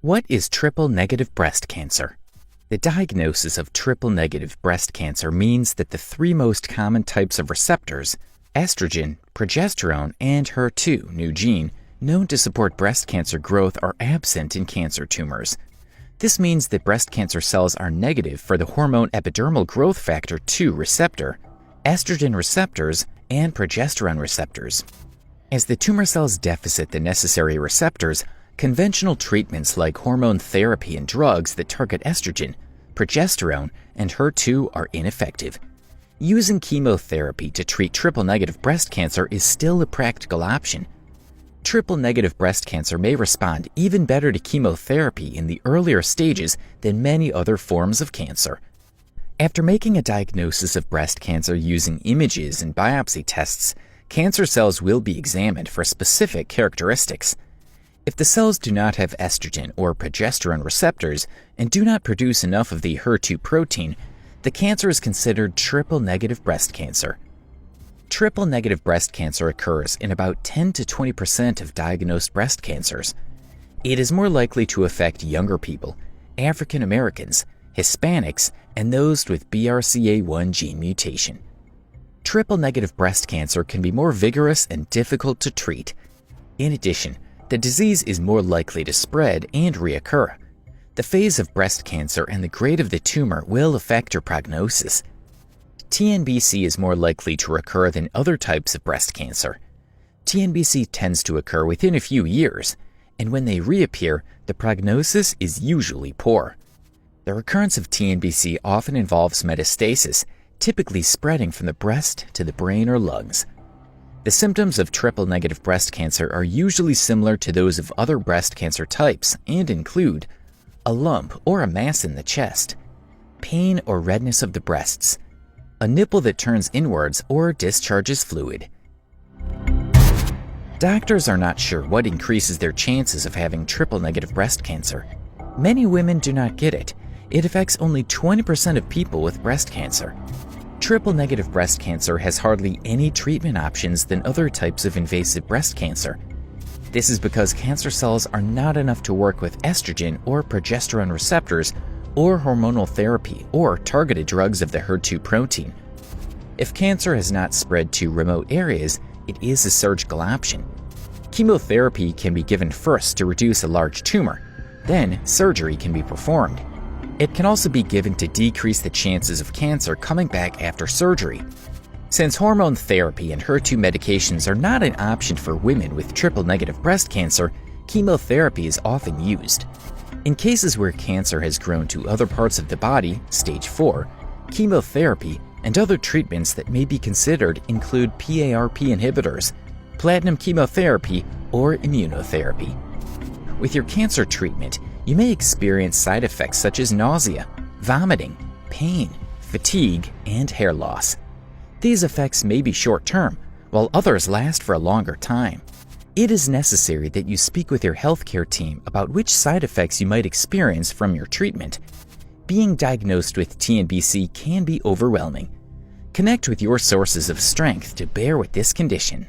What is triple-negative breast cancer? The diagnosis of triple-negative breast cancer means that the three most common types of receptors, estrogen, progesterone, and HER2, new gene, known to support breast cancer growth, are absent in cancer tumors. This means that breast cancer cells are negative for the hormone epidermal growth factor 2 receptor, estrogen receptors, and progesterone receptors. As the tumor cells deficit the necessary receptors, conventional treatments like hormone therapy and drugs that target estrogen, progesterone, and HER2 are ineffective. Using chemotherapy to treat triple-negative breast cancer is still a practical option. Triple-negative breast cancer may respond even better to chemotherapy in the earlier stages than many other forms of cancer. After making a diagnosis of breast cancer using images and biopsy tests, cancer cells will be examined for specific characteristics. If the cells do not have estrogen or progesterone receptors and do not produce enough of the HER2 protein, the cancer is considered triple-negative breast cancer. Triple-negative breast cancer occurs in about 10 to 20% of diagnosed breast cancers. It is more likely to affect younger people, African Americans, Hispanics, and those with BRCA1 gene mutation. Triple-negative breast cancer can be more vigorous and difficult to treat. In addition, the disease is more likely to spread and reoccur. The phase of breast cancer and the grade of the tumor will affect your prognosis. TNBC is more likely to recur than other types of breast cancer. TNBC tends to occur within a few years, and when they reappear, the prognosis is usually poor. The recurrence of TNBC often involves metastasis, typically spreading from the breast to the brain or lungs. The symptoms of triple-negative breast cancer are usually similar to those of other breast cancer types and include a lump or a mass in the chest, pain or redness of the breasts, a nipple that turns inwards or discharges fluid. Doctors are not sure what increases their chances of having triple-negative breast cancer. Many women do not get it. It affects only 20% of people with breast cancer. Triple-negative breast cancer has hardly any treatment options than other types of invasive breast cancer. This is because cancer cells are not enough to work with estrogen or progesterone receptors or hormonal therapy or targeted drugs of the HER2 protein. If cancer has not spread to remote areas, it is a surgical option. Chemotherapy can be given first to reduce a large tumor. Then surgery can be performed. It can also be given to decrease the chances of cancer coming back after surgery. Since hormone therapy and HER2 medications are not an option for women with triple-negative breast cancer, chemotherapy is often used. In cases where cancer has grown to other parts of the body, stage 4, chemotherapy and other treatments that may be considered include PARP inhibitors, platinum chemotherapy, or immunotherapy. With your cancer treatment, you may experience side effects such as nausea, vomiting, pain, fatigue, and hair loss. These effects may be short-term, while others last for a longer time. It is necessary that you speak with your healthcare team about which side effects you might experience from your treatment. Being diagnosed with TNBC can be overwhelming. Connect with your sources of strength to bear with this condition.